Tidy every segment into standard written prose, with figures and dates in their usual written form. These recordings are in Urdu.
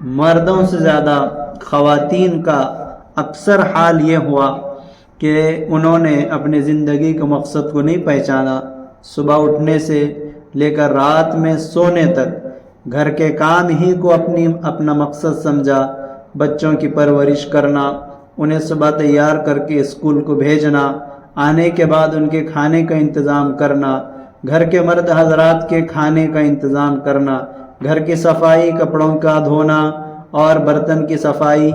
مردوں سے زیادہ خواتین کا اکثر حال یہ ہوا کہ انہوں نے اپنی زندگی کے مقصد کو نہیں پہچانا۔ صبح اٹھنے سے لے کر رات میں سونے تک گھر کے کام ہی کو اپنا مقصد سمجھا۔ بچوں کی پرورش کرنا، انہیں صبح تیار کر کے اسکول کو بھیجنا، آنے کے بعد ان کے کھانے کا انتظام کرنا، گھر کے مرد حضرات کے کھانے کا انتظام کرنا، گھر کی صفائی، کپڑوں کا دھونا اور برتن کی صفائی،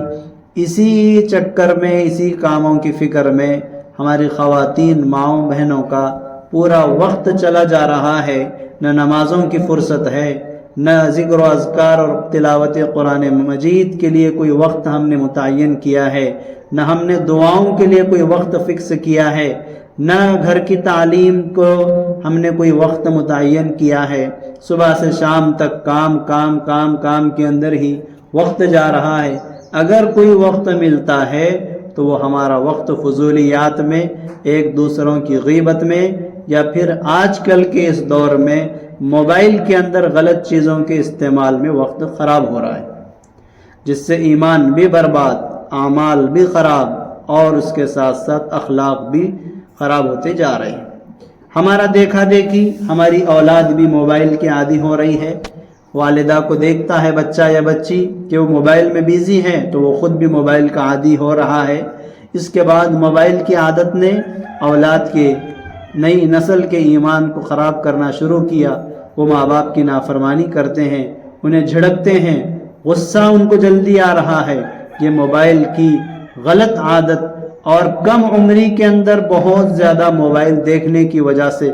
اسی چکر میں، اسی کاموں کی فکر میں ہماری خواتین ماؤں بہنوں کا پورا وقت چلا جا رہا ہے۔ نہ نمازوں کی فرصت ہے، نہ ذکر و اذکار اور تلاوت قرآن مجید کے لیے کوئی وقت ہم نے متعین کیا ہے، نہ ہم نے دعاؤں کے لیے کوئی وقت فکس کیا ہے، نہ گھر کی تعلیم کو ہم نے کوئی وقت متعین کیا ہے۔ صبح سے شام تک کام کام کام کام کے اندر ہی وقت جا رہا ہے۔ اگر کوئی وقت ملتا ہے تو وہ ہمارا وقت فضولیات میں، ایک دوسروں کی غیبت میں، یا پھر آج کل کے اس دور میں موبائل کے اندر غلط چیزوں کے استعمال میں وقت خراب ہو رہا ہے، جس سے ایمان بھی برباد، اعمال بھی خراب، اور اس کے ساتھ ساتھ اخلاق بھی خراب ہوتے جا رہے ہیں۔ ہمارا دیکھا دیکھی ہماری اولاد بھی موبائل کی عادی ہو رہی ہے۔ والدہ کو دیکھتا ہے بچہ یا بچی کہ وہ موبائل میں بیزی ہے تو وہ خود بھی موبائل کا عادی ہو رہا ہے۔ اس کے بعد موبائل کی عادت نے اولاد کے، نئی نسل کے ایمان کو خراب کرنا شروع کیا۔ وہ ماں باپ کی نافرمانی کرتے ہیں، انہیں جھڑکتے ہیں، غصہ ان کو جلدی آ رہا ہے۔ یہ موبائل کی غلط عادت اور کم عمری کے اندر بہت زیادہ موبائل دیکھنے کی وجہ سے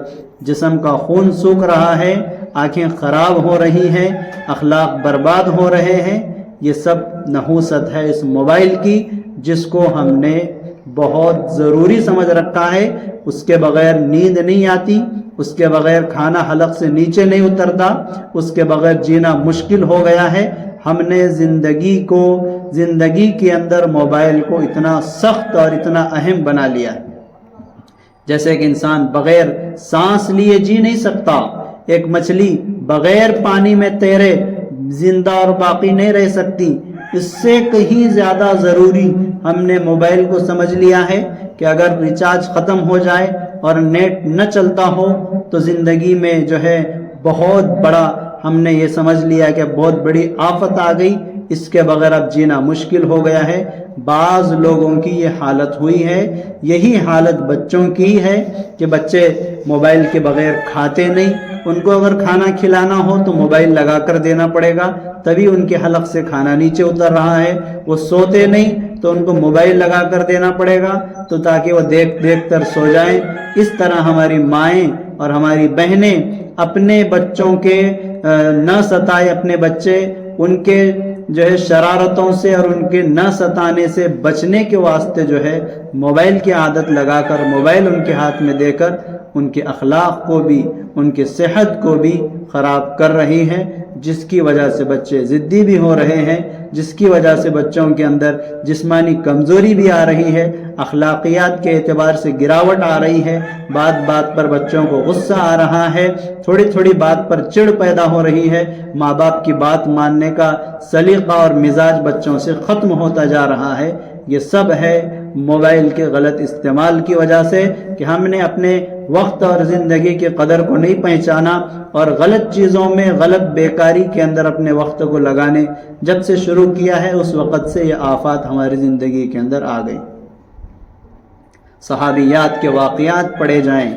جسم کا خون سوکھ رہا ہے، آنکھیں خراب ہو رہی ہیں، اخلاق برباد ہو رہے ہیں۔ یہ سب نحوست ہے اس موبائل کی، جس کو ہم نے بہت ضروری سمجھ رکھا ہے۔ اس کے بغیر نیند نہیں آتی، اس کے بغیر کھانا حلق سے نیچے نہیں اترتا، اس کے بغیر جینا مشکل ہو گیا ہے۔ ہم نے زندگی کے اندر موبائل کو اتنا سخت اور اتنا اہم بنا لیا ہے، جیسے کہ انسان بغیر سانس لیے جی نہیں سکتا۔ ایک مچھلی بغیر پانی میں تیرے زندہ اور باقی نہیں رہ سکتی۔ اس سے کہیں زیادہ ضروری ہم نے موبائل کو سمجھ لیا ہے کہ اگر ریچارج ختم ہو جائے اور نیٹ نہ چلتا ہو تو زندگی میں جو ہے بہت بڑا، ہم نے یہ سمجھ لیا کہ بہت بڑی آفت آ گئی، اس کے بغیر اب جینا مشکل ہو گیا ہے۔ بعض لوگوں کی یہ حالت ہوئی ہے۔ یہی حالت بچوں کی ہے کہ بچے موبائل کے بغیر کھاتے نہیں۔ ان کو اگر کھانا کھلانا ہو تو موبائل لگا کر دینا پڑے گا، تبھی ان کے حلق سے کھانا نیچے اتر رہا ہے۔ وہ سوتے نہیں تو ان کو موبائل لگا کر دینا پڑے گا تو تاکہ وہ دیکھ دیکھ کر سو جائیں۔ اس طرح ہماری مائیں اور ہماری بہنیں اپنے بچوں کے نہ ستائے، اپنے بچے ان کے جو ہے شرارتوں سے اور ان کے نہ ستانے سے بچنے کے واسطے جو ہے موبائل کی عادت لگا کر، موبائل ان کے ہاتھ میں دے کر ان کے اخلاق کو بھی، ان کی صحت کو بھی خراب کر رہی ہے، جس کی وجہ سے بچے ضدی بھی ہو رہے ہیں، جس کی وجہ سے بچوں کے اندر جسمانی کمزوری بھی آ رہی ہے، اخلاقیات کے اعتبار سے گراوٹ آ رہی ہے، بات بات پر بچوں کو غصہ آ رہا ہے، تھوڑی تھوڑی بات پر چڑ پیدا ہو رہی ہے، ماں باپ کی بات ماننے کا سلیقہ اور مزاج بچوں سے ختم ہوتا جا رہا ہے۔ یہ سب ہے موبائل کے غلط استعمال کی وجہ سے کہ ہم نے اپنے وقت اور زندگی کی قدر کو نہیں پہچانا اور غلط چیزوں میں، غلط بیکاری کے اندر اپنے وقت کو لگانے جب سے شروع کیا ہے، اس وقت سے یہ آفات ہماری زندگی کے اندر آ گئی۔ صحابیات کے واقعات پڑھے جائیں،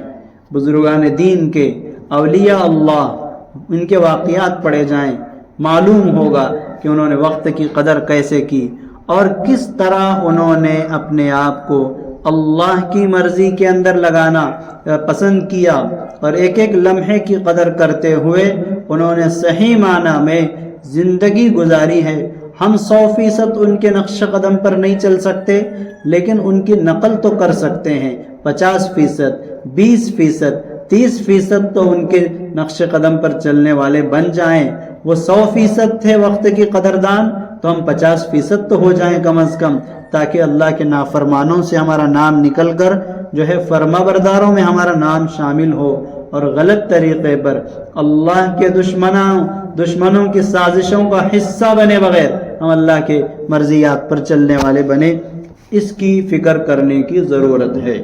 بزرگان دین کے، اولیاء اللہ، ان کے واقعات پڑھے جائیں، معلوم ہوگا کہ انہوں نے وقت کی قدر کیسے کی اور کس طرح انہوں نے اپنے آپ کو اللہ کی مرضی کے اندر لگانا پسند کیا اور ایک ایک لمحے کی قدر کرتے ہوئے انہوں نے صحیح معنی میں زندگی گزاری ہے۔ ہم 100% ان کے نقش قدم پر نہیں چل سکتے، لیکن ان کی نقل تو کر سکتے ہیں۔ 50%، 20%، 30% تو ان کے نقش قدم پر چلنے والے بن جائیں۔ وہ 100% تھے وقت کی قدردان، تو ہم 50% تو ہو جائیں کم از کم، تاکہ اللہ کے نافرمانوں سے ہمارا نام نکل کر جو ہے فرما برداروں میں ہمارا نام شامل ہو، اور غلط طریقے پر اللہ کے دشمنوں کی سازشوں کا حصہ بنے بغیر ہم اللہ کے مرضیات پر چلنے والے بنے، اس کی فکر کرنے کی ضرورت ہے۔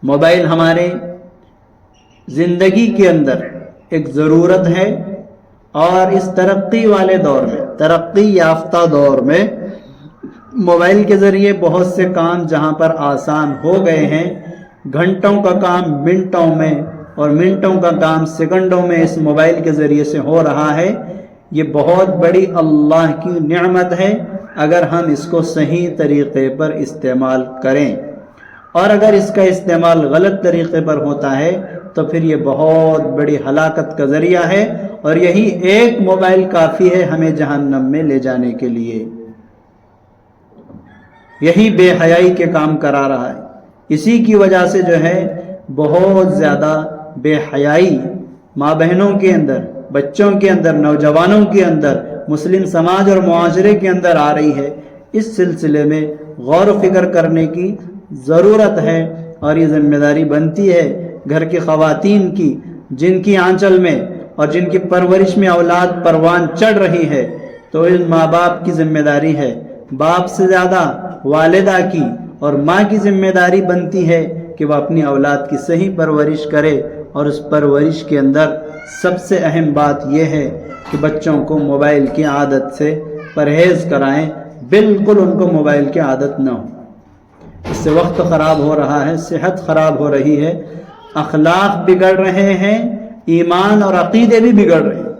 موبائل ہمارے زندگی کے اندر ایک ضرورت ہے، اور اس ترقی والے دور میں، ترقی یافتہ دور میں موبائل کے ذریعے بہت سے کام جہاں پر آسان ہو گئے ہیں، گھنٹوں کا کام منٹوں میں اور منٹوں کا کام سیکنڈوں میں اس موبائل کے ذریعے سے ہو رہا ہے۔ یہ بہت بڑی اللہ کی نعمت ہے اگر ہم اس کو صحیح طریقے پر استعمال کریں، اور اگر اس کا استعمال غلط طریقے پر ہوتا ہے تو پھر یہ بہت بڑی ہلاکت کا ذریعہ ہے، اور یہی ایک موبائل کافی ہے ہمیں جہنم میں لے جانے کے لیے۔ یہی بے حیائی کے کام کرا رہا ہے، اسی کی وجہ سے جو ہے بہت زیادہ بے حیائی ماں بہنوں کے اندر، بچوں کے اندر، نوجوانوں کے اندر، مسلم سماج اور معاشرے کے اندر آ رہی ہے۔ اس سلسلے میں غور و فکر کرنے کی ضرورت ہے، اور یہ ذمہ داری بنتی ہے گھر کی خواتین کی، جن کی آنچل میں اور جن کی پرورش میں اولاد پروان چڑھ رہی ہے، تو ان ماں باپ کی ذمہ داری ہے، باپ سے زیادہ والدہ کی اور ماں کی ذمہ داری بنتی ہے کہ وہ اپنی اولاد کی صحیح پرورش کرے، اور اس پرورش کے اندر سب سے اہم بات یہ ہے کہ بچوں کو موبائل کی عادت سے پرہیز کرائیں، بالکل ان کو موبائل کی عادت نہ ہو۔ اس سے وقت خراب ہو رہا ہے، صحت خراب ہو رہی ہے، اخلاق بگڑ رہے ہیں، ایمان اور عقیدے بھی بگڑ رہے ہیں۔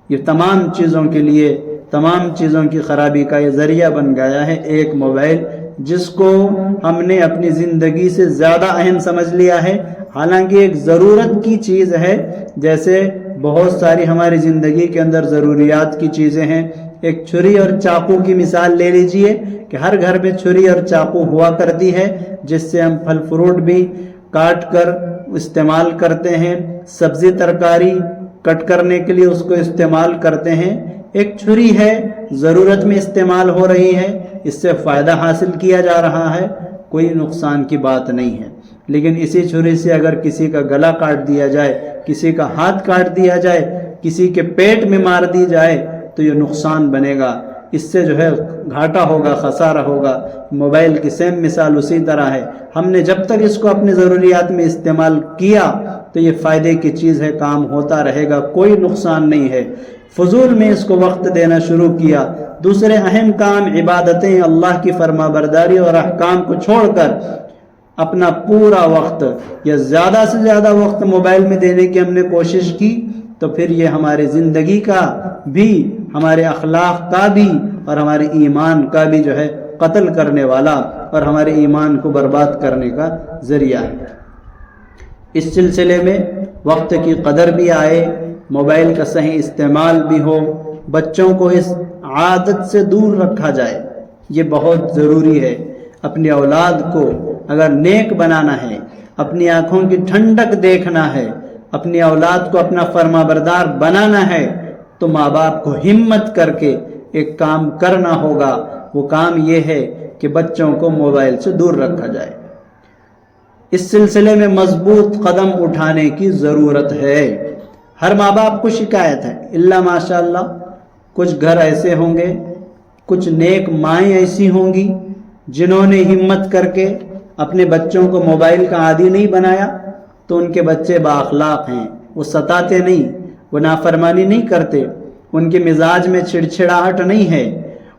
یہ تمام چیزوں کے لیے، تمام چیزوں کی خرابی کا یہ ذریعہ بن گیا ہے ایک موبائل، جس کو ہم نے اپنی زندگی سے زیادہ اہم سمجھ لیا ہے، حالانکہ ایک ضرورت کی چیز ہے، جیسے بہت ساری ہماری زندگی کے اندر ضروریات کی چیزیں ہیں۔ ایک چھری اور چاقو کی مثال لے لیجئے کہ ہر گھر میں چھری اور چاقو ہوا کرتی ہے، جس سے ہم پھل فروٹ بھی کاٹ کر استعمال کرتے ہیں، سبزی ترکاری کٹ کرنے کے لیے اس کو استعمال کرتے ہیں۔ ایک چھری ہے، ضرورت میں استعمال ہو رہی ہے، اس سے فائدہ حاصل کیا جا رہا ہے، کوئی نقصان کی بات نہیں ہے۔ لیکن اسی چھری سے اگر کسی کا گلا کاٹ دیا جائے، کسی کا ہاتھ کاٹ دیا جائے، کسی کے پیٹ میں مار دی جائے تو یہ نقصان بنے گا، اس سے جو ہے گھاٹا ہوگا، خسارہ ہوگا۔ موبائل کی سیم مثال اسی طرح ہے، ہم نے جب تک اس کو اپنی ضروریات میں استعمال کیا تو یہ فائدے کی چیز ہے، کام ہوتا رہے گا، کوئی نقصان نہیں ہے۔ فضول میں اس کو وقت دینا شروع کیا، دوسرے اہم کام، عبادتیں، اللہ کی فرما برداری اور احکام کو چھوڑ کر اپنا پورا وقت یا زیادہ سے زیادہ وقت موبائل میں دینے کی ہم نے کوشش کی، تو پھر یہ ہماری زندگی کا بھی، ہمارے اخلاق کا بھی اور ہمارے ایمان کا بھی جو ہے قتل کرنے والا اور ہمارے ایمان کو برباد کرنے کا ذریعہ ہے۔ اس سلسلے میں وقت کی قدر بھی آئے، موبائل کا صحیح استعمال بھی ہو، بچوں کو اس عادت سے دور رکھا جائے، یہ بہت ضروری ہے۔ اپنی اولاد کو اگر نیک بنانا ہے، اپنی آنکھوں کی ٹھنڈک دیکھنا ہے، اپنی اولاد کو اپنا فرما بردار بنانا ہے، تو ماں باپ کو ہمت کر کے ایک کام کرنا ہوگا۔ وہ کام یہ ہے کہ بچوں کو موبائل سے دور رکھا جائے۔ اس سلسلے میں مضبوط قدم اٹھانے کی ضرورت ہے۔ ہر ماں باپ کو شکایت ہے، اللہ ماشاءاللہ کچھ گھر ایسے ہوں گے، کچھ نیک مائیں ایسی ہوں گی جنہوں نے ہمت کر کے اپنے بچوں کو موبائل کا عادی نہیں بنایا، تو ان کے بچے بااخلاق ہیں، وہ ستاتے نہیں، وہ نافرمانی نہیں کرتے، ان کے مزاج میں چھڑچھڑاہٹ نہیں ہے،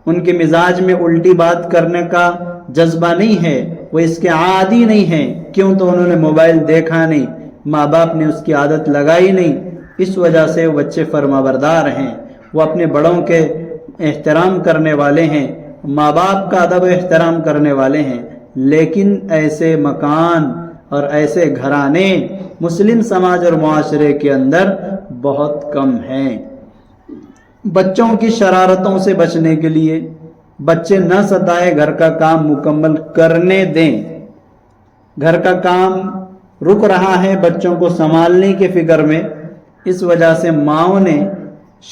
ان کے مزاج میں الٹی بات کرنے کا جذبہ نہیں ہے، وہ اس کے عادی نہیں ہیں۔ کیوں؟ تو انہوں نے موبائل دیکھا نہیں، ماں باپ نے اس کی عادت لگائی نہیں، اس وجہ سے وہ بچے فرما بردار ہیں، وہ اپنے بڑوں کے احترام کرنے والے ہیں، ماں باپ کا ادب و احترام کرنے والے ہیں۔ لیکن ایسے مکان اور ایسے گھرانے مسلم سماج اور معاشرے کے اندر بہت کم ہیں۔ بچوں کی شرارتوں سے بچنے کے لیے بچے نہ ستائے، گھر کا کام مکمل کرنے دیں۔ گھر کا کام رک رہا ہے بچوں کو سنبھالنے کی فکر میں، اس وجہ سے ماؤں نے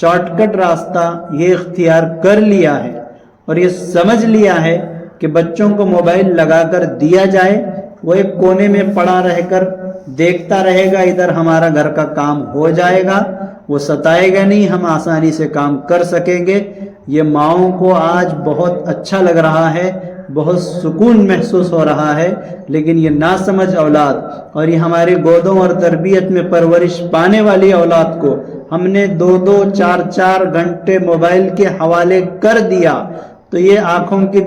شارٹ کٹ راستہ یہ اختیار کر لیا ہے اور یہ سمجھ لیا ہے کہ بچوں کو موبائل لگا کر دیا جائے، وہ ایک کونے میں پڑا رہ کر دیکھتا رہے گا, ادھر ہمارا گھر کا کام ہو جائے گا, وہ ستائے گا نہیں, ہم آسانی سے کام کر سکیں گے. یہ ماؤں کو آج بہت اچھا لگ رہا ہے, بہت سکون محسوس ہو رہا ہے, لیکن یہ ناسمجھ اولاد اور یہ ہماری گودوں اور تربیت میں پرورش پانے والی اولاد کو ہم نے 2-2 4-4 گھنٹے موبائل کے حوالے کر دیا, تو یہ آنکھوں کے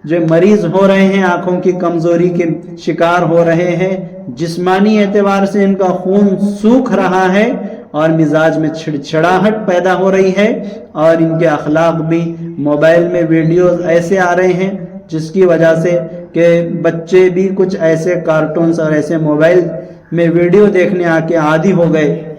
جو مریض ہو رہے ہیں, آنکھوں کی کمزوری کے شکار ہو رہے ہیں, جسمانی اعتبار سے ان کا خون سوکھ رہا ہے اور مزاج میں چھڑچھڑاہٹ پیدا ہو رہی ہے, اور ان کے اخلاق بھی موبائل میں ویڈیوز ایسے آ رہے ہیں جس کی وجہ سے کہ بچے بھی کچھ ایسے کارٹونز اور ایسے موبائل میں ویڈیو دیکھنے آ کے عادی ہو گئے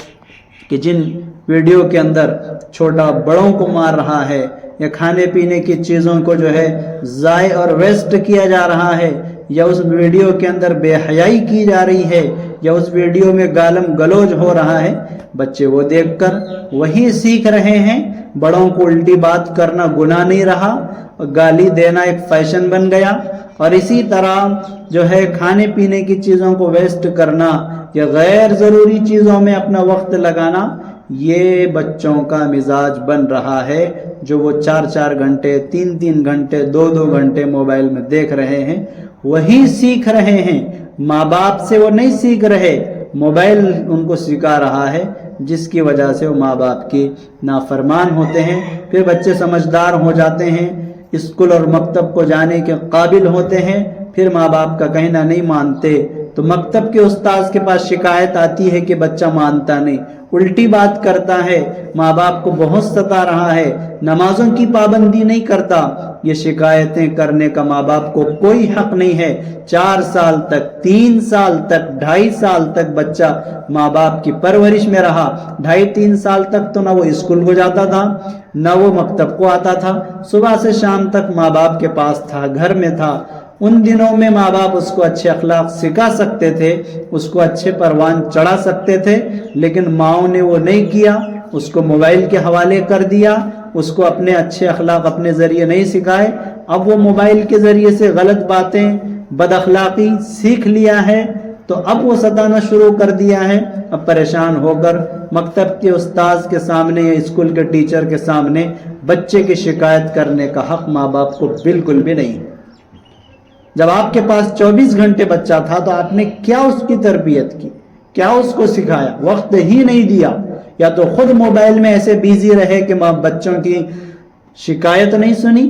کہ جن ویڈیو کے اندر چھوٹا بڑوں کو مار رہا ہے, یا کھانے پینے کی چیزوں کو جو ہے ضائع اور ویسٹ کیا جا رہا ہے, یا اس ویڈیو کے اندر بے حیائی کی جا رہی ہے, یا اس ویڈیو میں گالم گلوچ ہو رہا ہے, بچے وہ دیکھ کر وہی سیکھ رہے ہیں. بڑوں کو الٹی بات کرنا گناہ نہیں رہا, گالی دینا ایک فیشن بن گیا, اور اسی طرح جو ہے کھانے پینے کی چیزوں کو ویسٹ کرنا یا غیر ضروری چیزوں میں اپنا وقت لگانا, یہ بچوں کا مزاج بن رہا ہے, جو وہ 4-4 گھنٹے 3-3 گھنٹے 2-2 گھنٹے موبائل میں دیکھ رہے ہیں, وہی سیکھ رہے ہیں. ماں باپ سے وہ نہیں سیکھ رہے, موبائل ان کو سکھا رہا ہے, جس کی وجہ سے وہ ماں باپ کی نافرمان ہوتے ہیں. پھر بچے سمجھدار ہو جاتے ہیں, اسکول اور مکتب کو جانے کے قابل ہوتے ہیں, پھر ماں باپ کا کہنا نہیں مانتے, تو مکتب کے استاذ کے پاس شکایت آتی ہے کہ بچہ مانتا نہیں, الٹی بات کرتا ہے, ماں باپ کو بہت ستا رہا ہے, نمازوں کی پابندی نہیں کرتا. یہ شکایتیں کرنے کا ماں باپ کو کوئی حق نہیں ہے. 4 سال تک 3 سال تک 2.5 سال تک بچہ ماں باپ کی پرورش میں رہا. 2.5-3 سال تک تو نہ وہ اسکول کو جاتا تھا, نہ وہ مکتب کو آتا تھا, صبح سے شام تک ماں باپ کے پاس تھا, گھر میں تھا. ان دنوں میں ماں باپ اس کو اچھے اخلاق سکھا سکتے تھے, اس کو اچھے پروان چڑھا سکتے تھے, لیکن ماؤں نے وہ نہیں کیا, اس کو موبائل کے حوالے کر دیا, اس کو اپنے اچھے اخلاق اپنے ذریعے نہیں سکھائے. اب وہ موبائل کے ذریعے سے غلط باتیں, بد اخلاقی سیکھ لیا ہے, تو اب وہ ستانا شروع کر دیا ہے. اب پریشان ہو کر مکتب کے استاذ کے سامنے یا اسکول کے ٹیچر کے سامنے بچے کی شکایت کرنے کا حق ماں باپ کو بالکل بھی نہیں. جب آپ کے پاس 24 گھنٹے بچہ تھا تو آپ نے کیا اس کی تربیت کی, کیا اس کو سکھایا؟ وقت ہی نہیں دیا. یا تو خود موبائل میں ایسے بیزی رہے کہ بچوں کی شکایت نہیں سنی,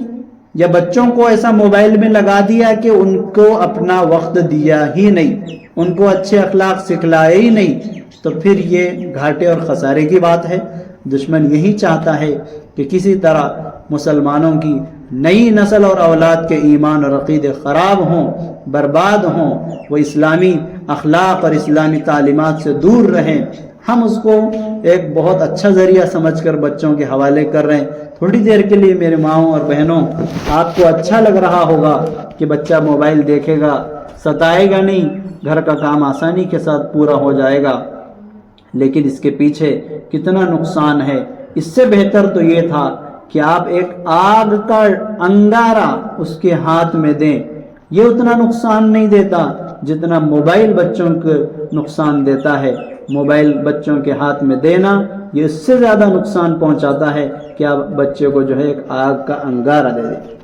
یا بچوں کو ایسا موبائل میں لگا دیا کہ ان کو اپنا وقت دیا ہی نہیں, ان کو اچھے اخلاق سکھلائے ہی نہیں, تو پھر یہ گھاٹے اور خسارے کی بات ہے. دشمن یہی چاہتا ہے کہ کسی طرح مسلمانوں کی نئی نسل اور اولاد کے ایمان اور عقیدے خراب ہوں, برباد ہوں, وہ اسلامی اخلاق اور اسلامی تعلیمات سے دور رہیں. ہم اس کو ایک بہت اچھا ذریعہ سمجھ کر بچوں کے حوالے کر رہے ہیں. تھوڑی دیر کے لیے میرے ماؤں اور بہنوں, آپ کو اچھا لگ رہا ہوگا کہ بچہ موبائل دیکھے گا, ستائے گا نہیں, گھر کا کام آسانی کے ساتھ پورا ہو جائے گا, لیکن اس کے پیچھے کتنا نقصان ہے. اس سے بہتر تو یہ تھا کہ آپ ایک آگ کا انگارہ اس کے ہاتھ میں دیں. یہ اتنا نقصان نہیں دیتا جتنا موبائل بچوں کو نقصان دیتا ہے. موبائل بچوں کے ہاتھ میں دینا یہ اس سے زیادہ نقصان پہنچاتا ہے کہ آپ بچے کو جو ہے ایک آگ کا انگارہ دے دیں.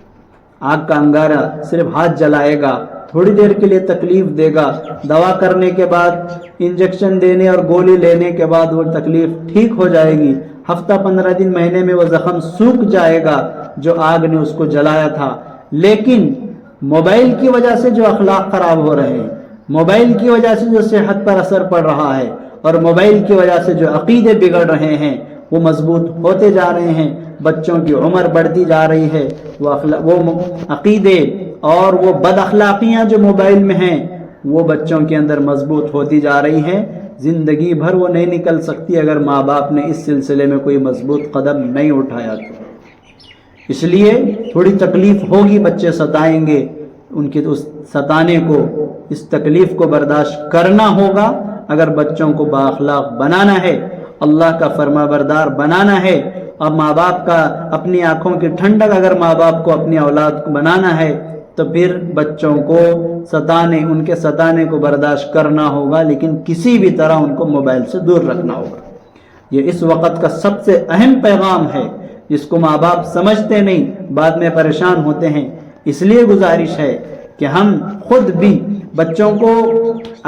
آگ کا انگارہ صرف ہاتھ جلائے گا, تھوڑی دیر کے لیے تکلیف دے گا, دوا کرنے کے بعد, انجیکشن دینے اور گولی لینے کے بعد وہ تکلیف ٹھیک ہو جائے گی. ہفتہ 15 دن مہینے میں وہ زخم سوکھ جائے گا جو آگ نے اس کو جلایا تھا. لیکن موبائل کی وجہ سے جو اخلاق خراب ہو رہے ہیں, موبائل کی وجہ سے جو صحت پر اثر پڑ رہا ہے, اور موبائل کی وجہ سے جو عقیدے بگڑ رہے ہیں وہ مضبوط ہوتے جا رہے ہیں. بچوں کی عمر بڑھتی جا رہی ہے, وہ عقیدے اور وہ بد اخلاقیاں جو موبائل میں ہیں وہ بچوں کے اندر مضبوط ہوتی جا رہی ہیں. زندگی بھر وہ نہیں نکل سکتی اگر ماں باپ نے اس سلسلے میں کوئی مضبوط قدم نہیں اٹھایا تو. اس لیے تھوڑی تکلیف ہوگی, بچے ستائیں گے, ان کے اس ستانے کو, اس تکلیف کو برداشت کرنا ہوگا. اگر بچوں کو بااخلاق بنانا ہے, اللہ کا فرما بردار بنانا ہے, اور ماں باپ کا اپنی آنکھوں کی ٹھنڈک اگر ماں باپ کو اپنی اولاد کو بنانا ہے, تو پھر بچوں کو ان کے ستانے کو برداشت کرنا ہوگا، لیکن کسی بھی طرح ان کو موبائل سے دور رکھنا ہوگا۔ یہ اس وقت کا سب سے اہم پیغام ہے، جس کو ماں باپ سمجھتے نہیں، بعد میں پریشان ہوتے ہیں۔ اس لیے گزارش ہے کہ ہم خود بھی بچوں کو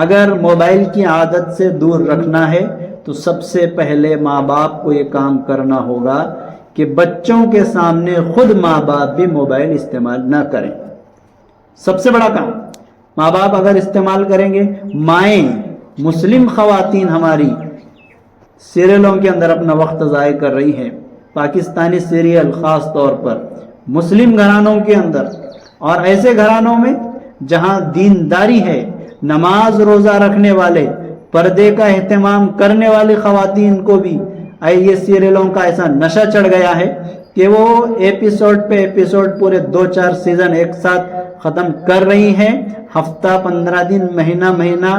اگر موبائل کی عادت سے دور رکھنا ہے تو سب سے پہلے ماں باپ کو یہ کام کرنا ہوگا کہ بچوں کے سامنے خود ماں باپ بھی موبائل استعمال نہ کریں۔ سب سے بڑا کام ماں باپ اگر استعمال کریں گے، مائیں مسلم خواتین ہماری سیریلوں کے اندر اپنا وقت ضائع کر رہی ہیں، پاکستانی سیریل خاص طور پر مسلم گھرانوں کے اندر، اور ایسے گھرانوں میں جہاں دینداری ہے، نماز روزہ رکھنے والے، پردے کا اہتمام کرنے والی خواتین کو بھی یہ سیریلوں کا ایسا نشہ چڑھ گیا ہے کہ وہ ایپیسوڈ پہ ایپیسوڈ پورے 2-4 سیزن ایک ساتھ ختم کر رہی ہیں۔ ہفتہ 15 دن، مہینہ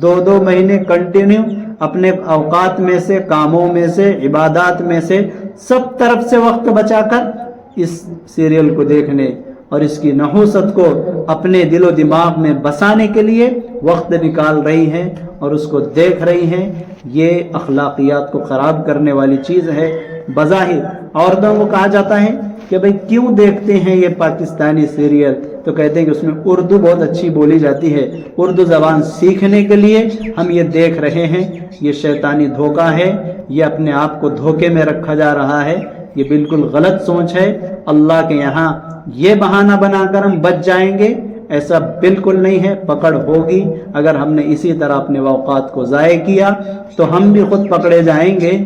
2 مہینے کنٹینیو اپنے اوقات میں سے، کاموں میں سے، عبادات میں سے سب طرف سے وقت بچا کر اس سیریل کو دیکھنے اور اس کی نحوست کو اپنے دل و دماغ میں بسانے کے لیے وقت نکال رہی ہیں اور اس کو دیکھ رہی ہیں۔ یہ اخلاقیات کو خراب کرنے والی چیز ہے۔ بظاہر عورتوں کو کہا جاتا ہے کہ بھئی کیوں دیکھتے ہیں یہ پاکستانی سیریل، تو کہتے ہیں کہ اس میں اردو بہت اچھی بولی جاتی ہے، اردو زبان سیکھنے کے لیے ہم یہ دیکھ رہے ہیں۔ یہ شیطانی دھوکہ ہے، یہ اپنے آپ کو دھوکے میں رکھا جا رہا ہے، یہ بالکل غلط سوچ ہے۔ اللہ کے یہاں یہ بہانہ بنا کر ہم بچ جائیں گے، ایسا بالکل نہیں ہے۔ پکڑ ہوگی، اگر ہم نے اسی طرح اپنے اوقات کو ضائع کیا تو ہم بھی خود پکڑے جائیں گے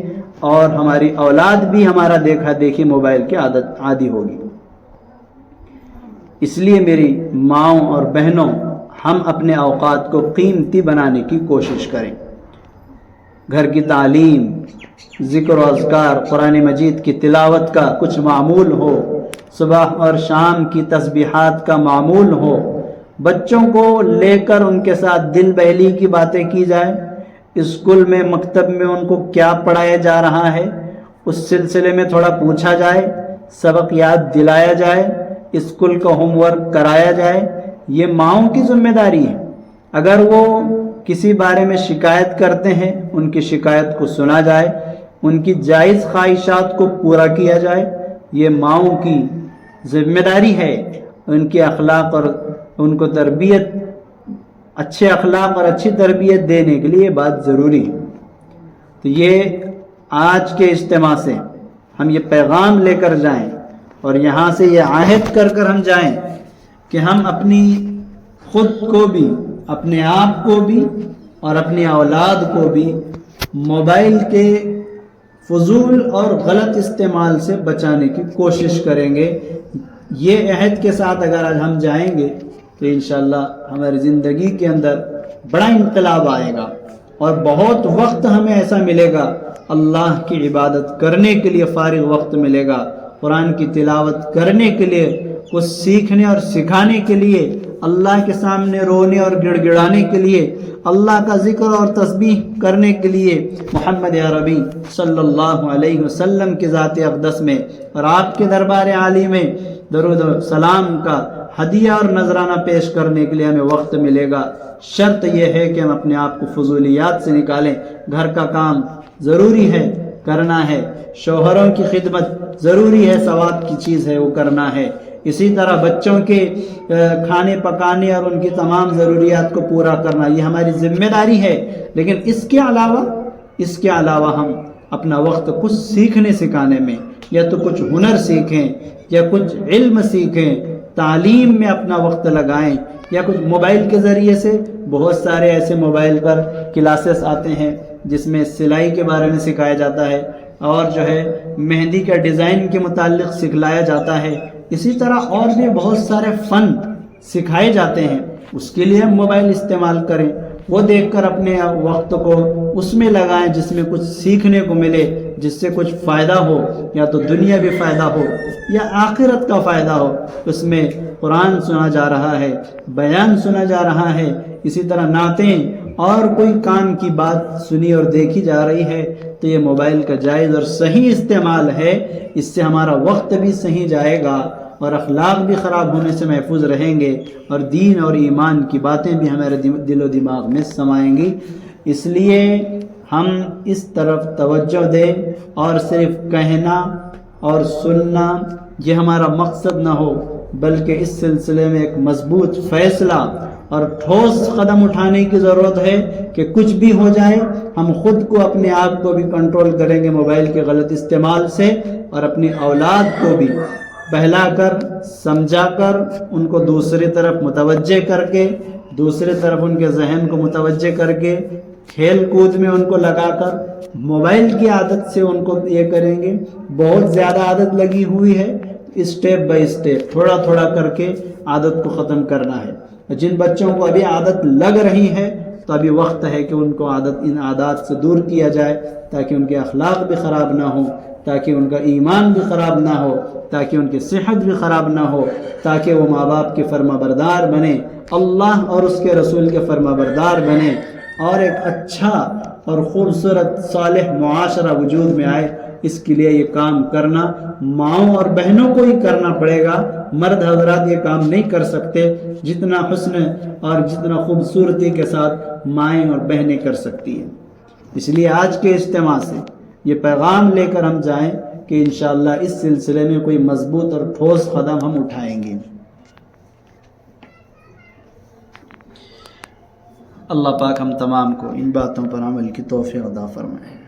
اور ہماری اولاد بھی ہمارا دیکھا دیکھی موبائل کی عادی ہوگی۔ اس لیے میری ماؤں اور بہنوں، ہم اپنے اوقات کو قیمتی بنانے کی کوشش کریں۔ گھر کی تعلیم، ذکر و اذکار، قرآن مجید کی تلاوت کا کچھ معمول ہو، صبح اور شام کی تسبیحات کا معمول ہو، بچوں کو لے کر ان کے ساتھ دل بہلی کی باتیں کی جائے، اسکول میں مکتب میں ان کو کیا پڑھایا جا رہا ہے اس سلسلے میں تھوڑا پوچھا جائے، سبق یاد دلایا جائے، اسکول کا ہوم ورک کرایا جائے۔ یہ ماؤں کی ذمہ داری ہے۔ اگر وہ کسی بارے میں شکایت کرتے ہیں، ان کی شکایت کو سنا جائے، ان کی جائز خواہشات کو پورا کیا جائے۔ یہ ماؤں کی ذمہ داری ہے، ان کے اخلاق اور ان کو تربیت، اچھے اخلاق اور اچھی تربیت دینے کے لیے بات ضروری ہے۔ تو یہ آج کے اجتماع سے ہم یہ پیغام لے کر جائیں اور یہاں سے یہ عہد کر کر ہم جائیں کہ ہم اپنی خود کو بھی، اپنے آپ کو بھی اور اپنی اولاد کو بھی موبائل کے فضول اور غلط استعمال سے بچانے کی کوشش کریں گے۔ یہ عہد کے ساتھ اگر آج ہم جائیں گے تو انشاءاللہ ہماری زندگی کے اندر بڑا انقلاب آئے گا اور بہت وقت ہمیں ایسا ملے گا، اللہ کی عبادت کرنے کے لیے فارغ وقت ملے گا، قرآن کی تلاوت کرنے کے لیے، کچھ سیکھنے اور سکھانے کے لیے، اللہ کے سامنے رونے اور گڑ گڑانے کے لیے، اللہ کا ذکر اور تسبیح کرنے کے لیے، محمد عربی صلی اللہ علیہ وسلم کی ذات اقدس میں اور آپ کے دربار عالی میں درود و سلام کا ہدیہ اور نذرانہ پیش کرنے کے لیے ہمیں وقت ملے گا۔ شرط یہ ہے کہ ہم اپنے آپ کو فضولیات سے نکالیں۔ گھر کا کام ضروری ہے، کرنا ہے، شوہروں کی خدمت ضروری ہے، ثواب کی چیز ہے، وہ کرنا ہے۔ اسی طرح بچوں کے کھانے پکانے اور ان کی تمام ضروریات کو پورا کرنا یہ ہماری ذمہ داری ہے۔ لیکن اس کے علاوہ ہم اپنا وقت کچھ سیکھنے سکھانے میں، یا تو کچھ ہنر سیکھیں یا کچھ علم سیکھیں، تعلیم میں اپنا وقت لگائیں، یا کچھ موبائل کے ذریعے سے بہت سارے ایسے موبائل پر کلاسز آتے ہیں جس میں سلائی کے بارے میں سکھایا جاتا ہے اور جو ہے مہندی کا ڈیزائن کے متعلق سکھلایا جاتا ہے۔ اسی طرح اور بھی بہت سارے فن سکھائے جاتے ہیں، اس کے لیے ہم موبائل استعمال کریں، وہ دیکھ کر اپنے وقت کو اس میں لگائیں جس میں کچھ سیکھنے کو ملے، جس سے کچھ فائدہ ہو، یا تو دنیا بھی فائدہ ہو یا آخرت کا فائدہ ہو۔ اس میں قرآن سنا جا رہا ہے، بیان سنا جا رہا ہے، اسی طرح نعتیں اور کوئی کام کی بات سنی اور دیکھی جا رہی ہے، تو یہ موبائل کا جائز اور صحیح استعمال ہے۔ اس سے ہمارا وقت بھی صحیح جائے گا اور اخلاق بھی خراب ہونے سے محفوظ رہیں گے اور دین اور ایمان کی باتیں بھی ہمارے دل و دماغ میں سمائیں گی۔ اس لیے ہم اس طرف توجہ دیں اور صرف کہنا اور سننا یہ ہمارا مقصد نہ ہو، بلکہ اس سلسلے میں ایک مضبوط فیصلہ اور ٹھوس قدم اٹھانے کی ضرورت ہے کہ کچھ بھی ہو جائے ہم خود کو اپنے آپ کو بھی کنٹرول کریں گے موبائل کے غلط استعمال سے، اور اپنی اولاد کو بھی بہلا کر سمجھا کر ان کو دوسری طرف متوجہ کر کے، دوسری طرف ان کے ذہن کو متوجہ کر کے، کھیل کود میں ان کو لگا کر، موبائل کی عادت سے ان کو یہ کریں گے۔ بہت زیادہ عادت لگی ہوئی ہے، اسٹیپ بائی اسٹیپ تھوڑا تھوڑا کر کے عادت کو ختم کرنا ہے۔ جن بچوں کو ابھی عادت لگ رہی ہے تو ابھی وقت ہے کہ ان کو ان عادات سے دور کیا جائے، تاکہ ان کے اخلاق بھی خراب نہ ہوں، تاکہ ان کا ایمان بھی خراب نہ ہو، تاکہ ان کی صحت بھی خراب نہ ہو، تاکہ وہ ماں باپ کے فرما بردار بنے، اللہ اور اس کے رسول کے فرما بردار بنے، اور ایک اچھا اور خوبصورت صالح معاشرہ وجود میں آئے۔ اس کے لیے یہ کام کرنا ماؤں اور بہنوں کو ہی کرنا پڑے گا، مرد حضرات یہ کام نہیں کر سکتے جتنا حسن اور جتنا خوبصورتی کے ساتھ مائیں اور بہنیں کر سکتی ہیں۔ اس لیے آج کے اجتماع سے یہ پیغام لے کر ہم جائیں کہ انشاءاللہ اس سلسلے میں کوئی مضبوط اور ٹھوس قدم ہم اٹھائیں گے۔ اللہ پاک ہم تمام کو ان باتوں پر عمل کی توفیق عطا فرمائے۔